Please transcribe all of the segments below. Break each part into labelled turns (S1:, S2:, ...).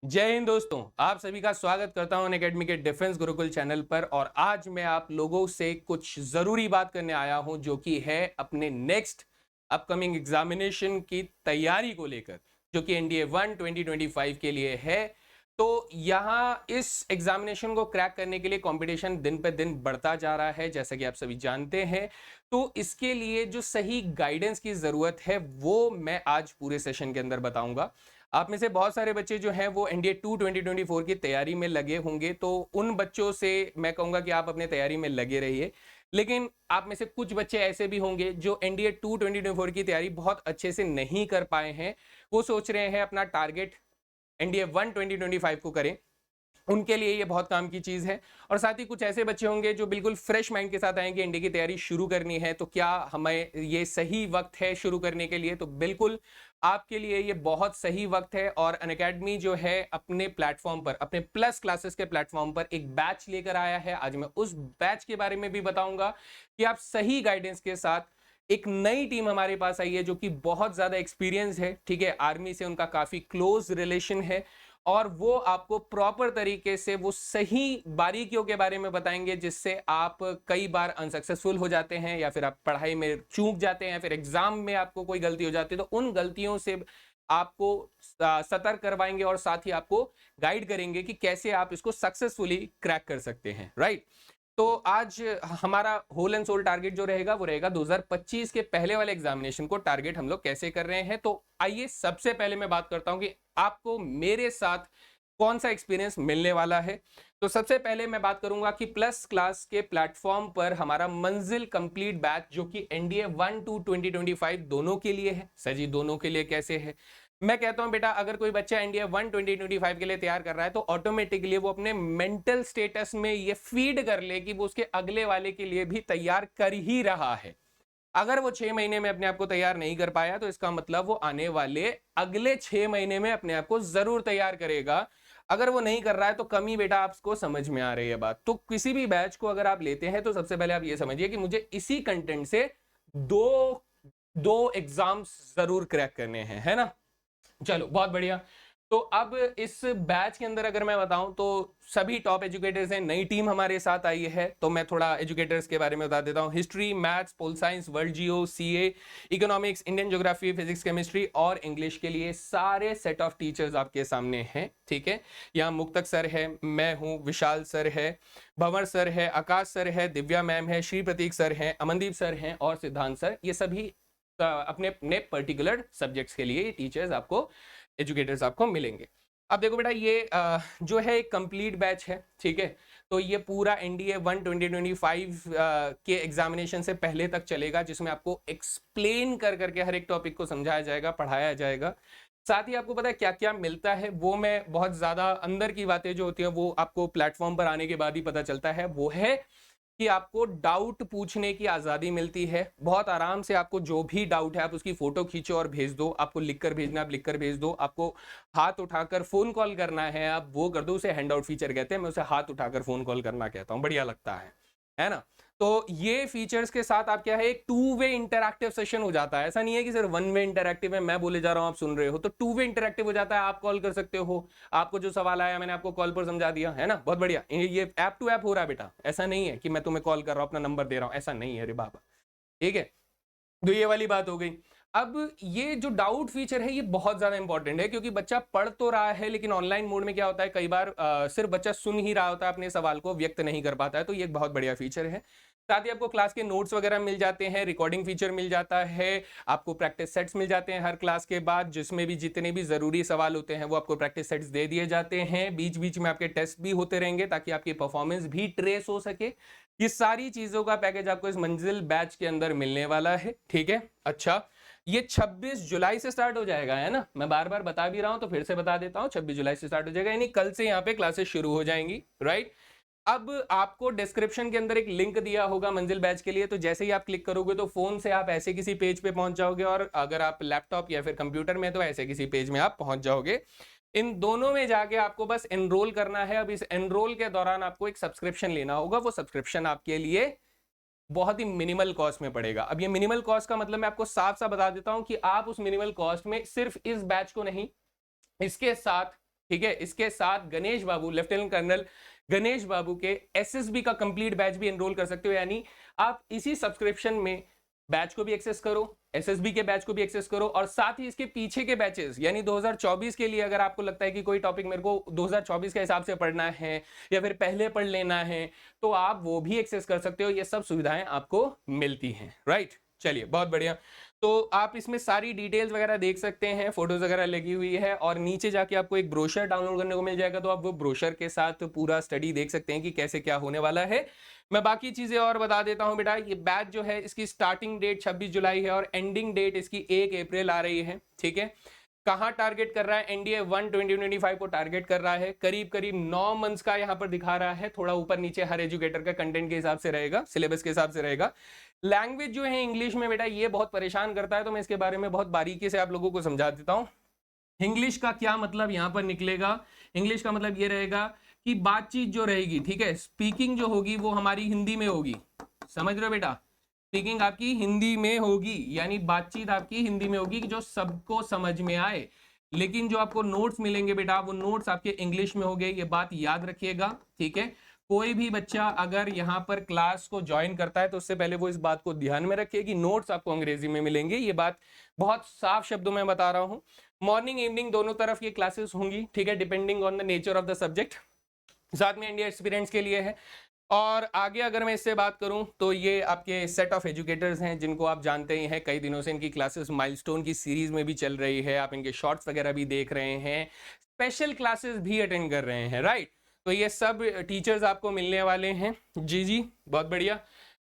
S1: जय हिंद दोस्तों, आप सभी का स्वागत करता हूं अनअकैडमी के डिफेंस गुरुकुल चैनल पर। और आज मैं आप लोगों से कुछ जरूरी बात करने आया हूं जो कि है अपने नेक्स्ट अपकमिंग एग्जामिनेशन की तैयारी को लेकर, जो कि एनडीए 1 2025 के लिए है। तो यहाँ इस एग्जामिनेशन को क्रैक करने के लिए कंपटीशन दिन पे दिन बढ़ता जा रहा है, जैसा कि आप सभी जानते हैं। तो इसके लिए जो सही गाइडेंस की जरूरत है वो मैं आज पूरे सेशन के अंदर बताऊंगा। आप में से बहुत सारे बच्चे जो हैं वो एनडीए 2 2024 की तैयारी में लगे होंगे, तो उन बच्चों से मैं कहूंगा कि आप अपने तैयारी में लगे रहिए। लेकिन आप में से कुछ बच्चे ऐसे भी होंगे जो एनडीए 2 2024 की तैयारी बहुत अच्छे से नहीं कर पाए हैं। वो सोच रहे हैं अपना टारगेट एनडीए 1 2025 को करें, उनके लिए ये बहुत काम की चीज है। और साथ ही कुछ ऐसे बच्चे होंगे जो बिल्कुल फ्रेश माइंड के साथ आएंगे, एनडीए की तैयारी शुरू करनी है, तो क्या हमें ये सही वक्त है शुरू करने के लिए? तो बिल्कुल आपके लिए ये बहुत सही वक्त है। और अनअकैडमी जो है अपने प्लेटफॉर्म पर, अपने प्लस क्लासेस के प्लेटफॉर्म पर एक बैच लेकर आया है। आज मैं उस बैच के बारे में भी बताऊंगा कि आप सही गाइडेंस के साथ, एक नई टीम हमारे पास आई है जो कि बहुत ज्यादा एक्सपीरियंस है, ठीक है, आर्मी से उनका काफी क्लोज रिलेशन है, और वो आपको प्रॉपर तरीके से वो सही बारीकियों के बारे में बताएंगे जिससे आप कई बार अनसक्सेसफुल हो जाते हैं, या फिर आप पढ़ाई में चूक जाते हैं, फिर एग्जाम में आपको कोई गलती हो जाती है, तो उन गलतियों से आपको सतर्क करवाएंगे और साथ ही आपको गाइड करेंगे कि कैसे आप इसको सक्सेसफुली क्रैक कर सकते हैं, राइट। तो आज हमारा होल एंड सोल टारगेट जो रहेगा वो रहेगा 2025 के पहले वाले एग्जामिनेशन को टारगेट हम लोग कैसे कर रहे हैं। तो आइए सबसे पहले मैं बात करता हूं कि आपको मेरे साथ कौन सा एक्सपीरियंस मिलने वाला है। तो सबसे पहले मैं बात करूंगा कि प्लस क्लास के प्लेटफॉर्म पर हमारा मंजिल कंप्लीट बैच जो कि एनडीए 1 टू 2025 दोनों के लिए है। सर जी, दोनों के लिए कैसे है? मैं कहता हूं बेटा, अगर कोई बच्चा एनडीए 1 2025 के लिए तैयार कर रहा है तो ऑटोमेटिकली वो अपने मेंटल स्टेटस में ये फीड कर ले कि वो उसके अगले वाले के लिए भी तैयार कर ही रहा है। अगर वो 6 महीने में अपने आप को तैयार नहीं कर पाया तो इसका मतलब वो आने वाले अगले 6 महीने में अपने आप को जरूर तैयार करेगा। अगर वो नहीं कर रहा है तो कमी बेटा आपको समझ में आ रही है बात। तो किसी भी बैच को अगर आप लेते हैं तो सबसे पहले आप ये समझिए कि मुझे इसी कंटेंट से दो दो एग्जाम्स जरूर क्रैक करने हैं, है ना। चलो बहुत बढ़िया। तो अब इस बैच के अंदर अगर मैं बताऊं तो सभी टॉप एजुकेटर्स हैं, नई टीम हमारे साथ आई है, तो मैं थोड़ा एजुकेटर्स के बारे में बता देता हूं। History, maths, pol science, world geo, CA, economics, Indian geography, physics, chemistry और इंग्लिश के लिए सारे सेट ऑफ टीचर्स आपके सामने हैं, ठीक है। यहाँ मुक्तक सर है, मैं हूँ, विशाल सर है, भंवर सर है, आकाश सर है, दिव्या मैम है, श्री प्रतीक सर हैं, अमनदीप सर हैं और सिद्धांत सर। ये सभी अपने अपने पर्टिकुलर सब्जेक्ट्स के लिए टीचर्स आपको, एजुकेटर्स आपको मिलेंगे। अब देखो बेटा, ये जो है एक कंप्लीट बैच है, ठीक है। तो ये पूरा एनडीए 1 2025 के एग्जामिनेशन से पहले तक चलेगा, जिसमें आपको एक्सप्लेन कर करके हर एक टॉपिक को समझाया जाएगा, पढ़ाया जाएगा। साथ ही आपको पता है क्या क्या मिलता है, वो मैं बहुत ज्यादा अंदर की बातें जो होती है वो आपको प्लेटफॉर्म पर आने के बाद ही पता चलता है। वो है कि आपको डाउट पूछने की आजादी मिलती है। बहुत आराम से आपको जो भी डाउट है आप उसकी फोटो खींचो और भेज दो। आपको लिखकर भेजना, आप लिखकर भेज दो। आपको हाथ उठाकर फोन कॉल करना है, आप वो कर दो। उसे हैंड आउट फीचर कहते हैं, मैं उसे हाथ उठाकर फोन कॉल करना कहता हूं, बढ़िया लगता है ना। तो ये फीचर्स के साथ आप क्या है, एक टू वे इंटरैक्टिव सेशन हो जाता है। ऐसा नहीं है कि सिर्फ वन वे इंटरैक्टिव है, मैं बोले जा रहा हूं आप सुन रहे हो, तो टू वे इंटरैक्टिव हो जाता है। आप कॉल कर सकते हो, आपको जो सवाल आया मैंने आपको कॉल पर समझा दिया, है ना, बहुत बढ़िया। ये ऐप टू ऐप हो रहा है बेटा, ऐसा नहीं है कि मैं तुम्हें कॉल कर रहा हूं अपना नंबर दे रहा हूं, ऐसा नहीं है रे बाबा, ठीक है। तो ये वाली बात हो गई। अब ये जो डाउट फीचर है ये बहुत ज्यादा इंपॉर्टेंट है, क्योंकि बच्चा पढ़ तो रहा है लेकिन ऑनलाइन मोड में क्या होता है, कई बार सिर्फ बच्चा सुन ही रहा होता है, अपने सवाल को व्यक्त नहीं कर पाता है। तो ये एक बहुत बढ़िया फीचर है। साथ ही आपको क्लास के नोट्स वगैरह मिल जाते हैं, रिकॉर्डिंग फीचर मिल जाता है, आपको प्रैक्टिस सेट्स मिल जाते हैं हर क्लास के बाद, जिसमें भी जितने भी जरूरी सवाल होते हैं वो आपको प्रैक्टिस सेट्स दे दिए जाते हैं। बीच बीच में आपके टेस्ट भी होते रहेंगे ताकि आपकी परफॉर्मेंस भी ट्रेस हो सके। ये सारी चीजों का पैकेज आपको इस मंजिल बैच के अंदर मिलने वाला है, ठीक है। अच्छा, ये 26 जुलाई से स्टार्ट हो जाएगा, है ना। मैं बार बार बता भी रहा हूं तो फिर से बता देता हूं, 26 जुलाई से स्टार्ट हो जाएगा, यानी कल से यहाँ पे क्लासेस शुरू हो जाएंगी, राइट। अब आपको डिस्क्रिप्शन के अंदर एक लिंक दिया होगा मंजिल बैच के लिए, तो जैसे ही आप क्लिक करोगे तो फोन से आप ऐसे किसी पेज पे पहुंच जाओगे, और अगर आप लैपटॉप या फिर कंप्यूटर में तो ऐसे किसी पेज में आप पहुंच जाओगे। इन दोनों में जाके आपको बस एनरोल करना है। अब इस एनरोल के दौरान आपको एक सब्सक्रिप्शन लेना होगा। वो सब्सक्रिप्शन आपके लिए बहुत ही मिनिमल कॉस्ट में पड़ेगा। अब ये मिनिमल कॉस्ट का मतलब मैं आपको साफ साफ बता देता हूं कि आप उस मिनिमल कॉस्ट में सिर्फ इस बैच को नहीं, इसके साथ ठीक है। इसके साथ गणेश बाबू, लेफ्टिनेंट कर्नल गणेश बाबू के एसएसबी का कंप्लीट बैच भी एनरोल कर सकते हो, यानी आप इसी सब्सक्रिप्शन में बैच को भी एक्सेस करो, एसएसबी के बैच को भी एक्सेस करो, और साथ ही इसके पीछे के बैचेस यानी 2024 के लिए अगर आपको लगता है कि कोई टॉपिक मेरे को 2024 के हिसाब से पढ़ना है या फिर पहले पढ़ लेना है, तो आप वो भी एक्सेस कर सकते हो। ये सब सुविधाएं आपको मिलती हैं, राइट। चलिए, बहुत बढ़िया। तो आप इसमें सारी डिटेल्स वगैरह देख सकते हैं, फोटोज वगैरह लगी हुई है, और नीचे जाके आपको एक ब्रोशर डाउनलोड करने को मिल जाएगा, तो आप वो ब्रोशर के साथ पूरा स्टडी देख सकते हैं कि कैसे क्या होने वाला है। मैं बाकी चीजें और बता देता हूं बेटा। ये बैच जो है इसकी स्टार्टिंग डेट 26 जुलाई है और एंडिंग डेट इसकी 1 अप्रैल आ रही है, ठीक है। कहां टारगेट कर रहा है? एनडीए 1 2025 को टारगेट कर रहा है। करीब करीब 9 मंथ्स का यहां पर दिखा रहा है, थोड़ा ऊपर नीचे हर एजुकेटर का कंटेंट के हिसाब से रहेगा, सिलेबस के हिसाब से रहेगा। लैंग्वेज जो है इंग्लिश में बेटा, ये बहुत परेशान करता है, तो मैं इसके बारे में बहुत बारीकी से आप लोगों को समझा देता हूं। इंग्लिश का क्या मतलब यहां पर निकलेगा? इंग्लिश का मतलब ये रहेगा कि बातचीत जो रहेगी, ठीक है, स्पीकिंग जो होगी वो हमारी हिंदी में होगी, समझ रहे हो बेटा? स्पीकिंग आपकी हिंदी में होगी, यानी बातचीत आपकी हिंदी में होगी कि जो सबको समझ में आए। लेकिन जो आपको नोट्स मिलेंगे बेटा, वो नोट्स आपके इंग्लिश में होंगे, ये बात याद रखिएगा, ठीक है। कोई भी बच्चा अगर यहाँ पर क्लास को ज्वाइन करता है तो उससे पहले वो इस बात को ध्यान में रखे कि नोट्स आपको अंग्रेजी में मिलेंगे। ये बात बहुत साफ शब्दों में बता रहा हूँ। मॉर्निंग इवनिंग दोनों तरफ ये क्लासेस होंगी, ठीक है, depending on the nature of the subject. साथ में इंडिया एक्सपीरियंस के लिए है। और आगे अगर मैं इससे बात करूं तो ये आपके सेट ऑफ एजुकेटर्स हैं जिनको आप जानते ही हैं, कई दिनों से इनकी क्लासेस माइलस्टोन की सीरीज में भी चल रही है, आप इनके शॉर्ट्स वगैरह भी देख रहे हैं, स्पेशल क्लासेस भी अटेंड कर रहे हैं, राइट। तो ये सब टीचर्स आपको मिलने वाले हैं। जी जी, बहुत बढ़िया।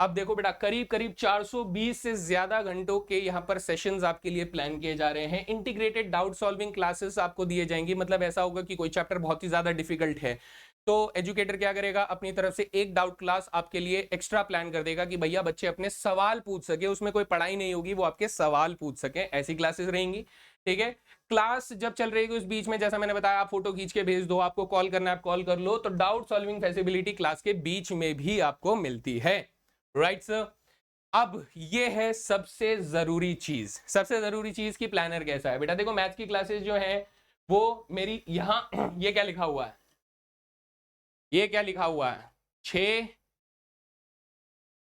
S1: अब देखो बेटा, करीब करीब 420 से ज्यादा घंटों के यहाँ पर सेशंस आपके लिए प्लान किए जा रहे हैं। इंटीग्रेटेड डाउट सॉल्विंग क्लासेस आपको दिए जाएंगी। मतलब ऐसा होगा कि कोई चैप्टर बहुत ही ज्यादा डिफिकल्ट है तो एजुकेटर क्या करेगा, अपनी तरफ से एक डाउट क्लास आपके लिए एक्स्ट्रा प्लान कर देगा कि भैया बच्चे अपने सवाल पूछ सके, उसमें कोई पढ़ाई नहीं होगी, वो आपके सवाल पूछ सके, ऐसी क्लासेस रहेंगी, ठीक है। क्लास जब चल रही है उस बीच में जैसा मैंने बताया, आप फोटो खींच के भेज दो, आपको कॉल करना है आप कॉल कर लो, तो डाउट सॉल्विंग फैसिलिटी क्लास के बीच में भी आपको मिलती है, राइट सर। अब ये है सबसे जरूरी चीज, सबसे जरूरी चीज की प्लानर कैसा है बेटा। देखो मैथ्स की क्लासेस जो है वो मेरी यहाँ ये क्या लिखा हुआ है, ये क्या लिखा हुआ है, 6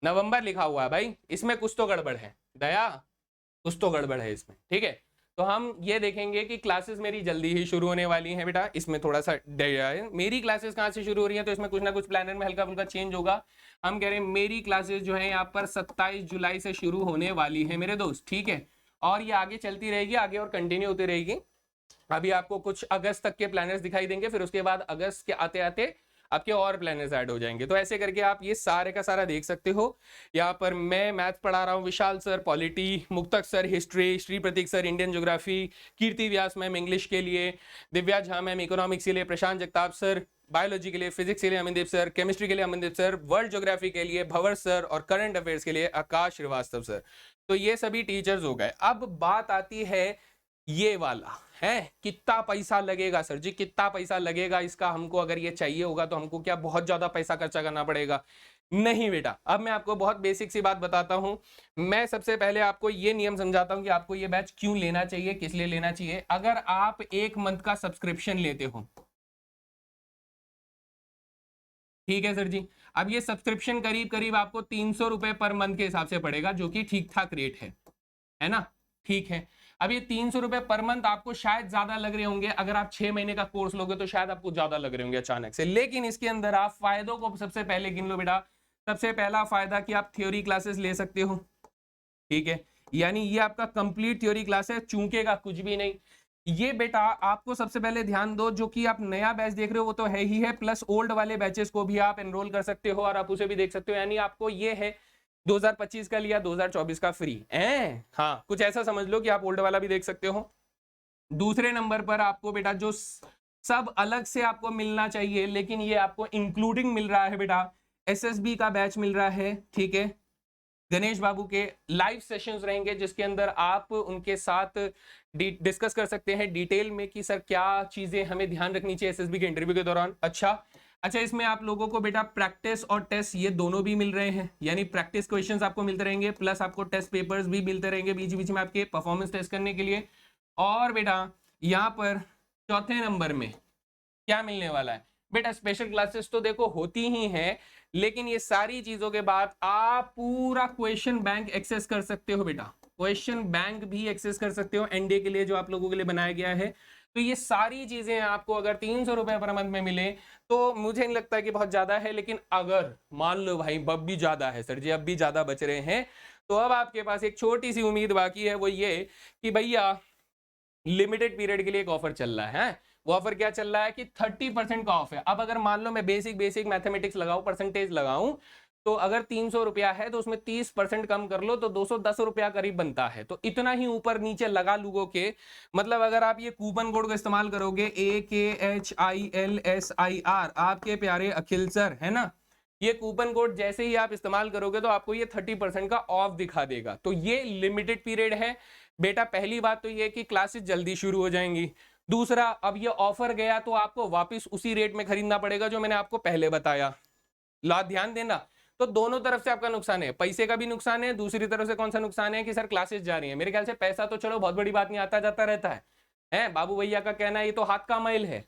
S1: नवंबर लिखा हुआ है भाई, इसमें कुछ तो गड़बड़ है दया, कुछ तो गड़बड़ है इसमें, ठीक है। तो हम ये देखेंगे कि क्लासेस मेरी जल्दी ही शुरू होने वाली हैं बेटा, इसमें थोड़ा सा है। मेरी क्लासेस कहाँ से शुरू हो रही हैं, तो इसमें कुछ ना कुछ प्लानर में हल्का फुल्का चेंज होगा। हम कह रहे हैं मेरी क्लासेस जो है यहाँ पर 27 जुलाई से शुरू होने वाली है मेरे दोस्त, ठीक है। और ये आगे चलती रहेगी, आगे और कंटिन्यू होती रहेगी। अभी आपको कुछ अगस्त तक के प्लानर्स दिखाई देंगे, फिर उसके बाद अगस्त के आते आते आपके और प्लानर्स ऐड हो जाएंगे। तो ऐसे करके आप ये सारे का सारा देख सकते हो। यहाँ पर मैं मैथ पढ़ा रहा हूँ, विशाल सर पॉलिटी, मुक्तक सर हिस्ट्री, श्री प्रतीक सर इंडियन ज्योग्राफी, कीर्ति व्यास मैम इंग्लिश के लिए, दिव्या झा मैम इकोनॉमिक्स के लिए, प्रशांत जगताप सर बायोलॉजी के लिए, फिजिक्स के लिए अमनदीप सर, केमिस्ट्री के लिए अमनदीप सर, वर्ल्ड ज्योग्राफी के लिए भंवर सर, और करंट अफेयर्स के लिए आकाश श्रीवास्तव सर। तो ये सभी टीचर्स हो गए। अब बात आती है ये वाला है, कितना पैसा लगेगा सर जी, कितना पैसा लगेगा इसका हमको, अगर ये चाहिए होगा तो हमको क्या बहुत ज्यादा पैसा खर्चा करना पड़ेगा? नहीं बेटा, अब मैं आपको बहुत बेसिक सी बात बताता हूं। मैं सबसे पहले आपको ये नियम समझाता हूं कि आपको ये बैच क्यों लेना चाहिए, किस लिए लेना चाहिए। अगर आप 1 मंथ का सब्सक्रिप्शन लेते हो, ठीक है सर जी, अब ये सब्सक्रिप्शन करीब करीब आपको 300 रुपए पर मंथ के हिसाब से पड़ेगा, जो कि ठीक ठाक रेट है ना, ठीक है। अब ये 300 रुपए पर मंथ आपको शायद ज्यादा लग रहे होंगे, अगर आप 6 महीने का कोर्स लोगे तो शायद आपको ज्यादा लग रहे होंगे अचानक से, लेकिन इसके अंदर आप फायदों को सबसे पहले गिन लो बेटा। सबसे पहला फायदा कि आप थ्योरी क्लासेस ले सकते हो, ठीक है, यानी ये आपका कंप्लीट थ्योरी क्लास है, चूकेगा कुछ भी नहीं। ये बेटा आपको सबसे पहले ध्यान दो, जो कि आप नया बैच देख रहे हो वो तो है ही है, प्लस ओल्ड वाले बैचेस को भी आप एनरोल कर सकते हो और आप उसे भी देख सकते हो, यानी आपको ये है 2025 का लिया 2024 का फ्री है। हाँ, कुछ ऐसा समझ लो कि आप ओल्ड वाला भी देख सकते हो। दूसरे नंबर पर आपको बेटा जो सब अलग से आपको मिलना चाहिए, लेकिन ये आपको इंक्लूडिंग मिल रहा है बेटा, एसएसबी का बैच मिल रहा है, ठीक है। गणेश बाबू के लाइव सेशंस रहेंगे जिसके अंदर आप उनके साथ डिस्कस कर सकते हैं डिटेल में कि सर क्या चीजें हमें ध्यान रखनी चाहिए एसएसबी के इंटरव्यू के दौरान। अच्छा, इसमें आप लोगों को बेटा प्रैक्टिस और टेस्ट ये दोनों भी मिल रहे हैं, यानी प्रैक्टिस क्वेश्चंस आपको मिलते रहेंगे, प्लस आपको टेस्ट पेपर्स भी मिलते रहेंगे बीच बीच में आपके परफॉर्मेंस टेस्ट करने के लिए। और बेटा यहाँ पर चौथे नंबर में क्या मिलने वाला है बेटा? स्पेशल क्लासेस तो देखो होती ही हैं, लेकिन ये सारी चीजों के बाद आप पूरा क्वेश्चन बैंक एक्सेस कर सकते हो बेटा। क्वेश्चन बैंक भी एक्सेस कर सकते हो एनडीए के लिए, जो आप लोगों के लिए बनाया गया है। तो ये सारी चीजें आपको अगर 300 रुपए पर मंथ में मिले तो मुझे नहीं लगता कि बहुत ज्यादा है, लेकिन अगर मान लो भाई अब भी ज्यादा है सर जी, अब भी ज्यादा बच रहे हैं, तो अब आपके पास एक छोटी सी उम्मीद बाकी है, वो ये कि भैया लिमिटेड पीरियड के लिए एक ऑफर चल रहा है। वो ऑफर क्या चल रहा है कि 30% का ऑफ है। अब अगर मान लो मैं बेसिक मैथमेटिक्स लगाऊं, परसेंटेज लगाऊं, तो अगर 300 रुपया है तो उसमें 30% कम कर लो तो 210 रुपया करीब बनता है। तो इतना ही ऊपर नीचे लगा लोगों के, मतलब अगर आप ये कूपन कोड का इस्तेमाल करोगे AKHILSIR, आपके प्यारे अखिल सर, है ना, ये कूपन कोड जैसे ही आप इस्तेमाल करोगे तो आपको ये 30% का ऑफ दिखा देगा। तो ये लिमिटेड पीरियड है बेटा। पहली बात तो ये कि क्लासेस जल्दी शुरू हो जाएंगी। दूसरा, अब ये ऑफर गया तो आपको वापस उसी रेट में खरीदना पड़ेगा जो मैंने आपको पहले बताया। ला ध्यान देना, तो दोनों तरफ से आपका नुकसान है, पैसे का भी नुकसान है, दूसरी तरफ से कौन सा नुकसान है कि सर क्लासेस जा रही है। मेरे ख्याल से पैसा तो चलो बहुत बड़ी बात नहीं, आता जाता रहता है बाबू भैया का कहना है ये तो हाथ का मैल है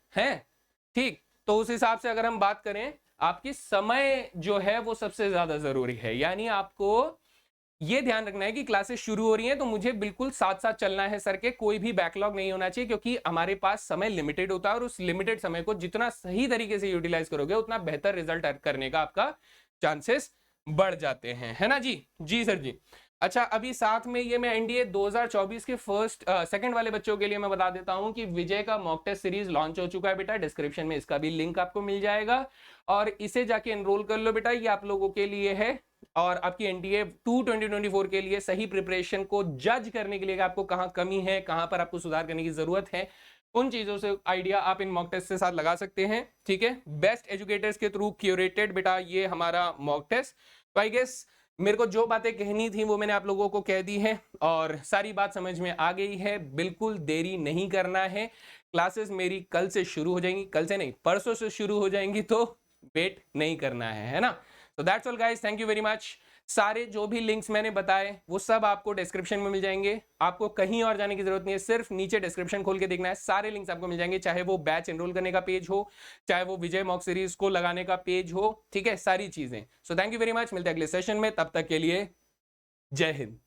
S1: ठीक। तो उस हिसाब से अगर हम बात करें, आपकी समय जो है वो सबसे ज्यादा जरूरी है। यानी आपको ये ध्यान रखना है कि क्लासेस शुरू हो रही हैं तो मुझे बिल्कुल साथ साथ चलना है सर के, कोई भी बैकलॉग नहीं होना चाहिए, क्योंकि हमारे पास समय लिमिटेड होता है और उस लिमिटेड समय को जितना सही तरीके से यूटिलाइज करोगे उतना बेहतर रिजल्ट करने का आपका चांसेस बढ़ जाते हैं, है ना जी। जी सर जी। अच्छा, अभी साथ में ये मैं एनडीए 2024 के सेकंड वाले बच्चों के लिए मैं बता देता हूं कि विजय का मॉक टेस्ट सीरीज लॉन्च हो चुका है बेटा। डिस्क्रिप्शन में इसका भी लिंक आपको मिल जाएगा और इसे जाके एनरोल कर लो बेटा। ये आप लोगों के लिए है और आपकी एनडीए 2 2024 के लिए सही प्रिपरेशन को जज करने के लिए आपको कहां कमी है, कहां पर आपको सुधार करने की जरूरत है, उन चीजों से आइडिया आप इन मॉक टेस्ट के साथ लगा सकते हैं। ठीक है, बेस्ट एजुकेटर्स के थ्रू क्यूरेटेड बेटा ये हमारा मॉक टेस्ट। तो आई गेस मेरे को जो बातें कहनी थी वो मैंने आप लोगों को कह दी है और सारी बात समझ में आ गई है। बिल्कुल देरी नहीं करना है, क्लासेस मेरी कल से शुरू हो जाएंगी, कल से नहीं परसों से शुरू हो जाएंगी, तो वेट नहीं करना है ना। तो that's all guys, thank you very much. सारे जो भी लिंक्स मैंने बताए वो सब आपको डिस्क्रिप्शन में मिल जाएंगे, आपको कहीं और जाने की जरूरत नहीं है, सिर्फ नीचे डिस्क्रिप्शन खोल के देखना है, सारे लिंक्स आपको मिल जाएंगे, चाहे वो बैच एनरोल करने का पेज हो, चाहे वो विजय मॉक सीरीज को लगाने का पेज हो, ठीक है, सारी चीजें। So thank you very much, मिलते हैं अगले सेशन में, तब तक के लिए जय हिंद।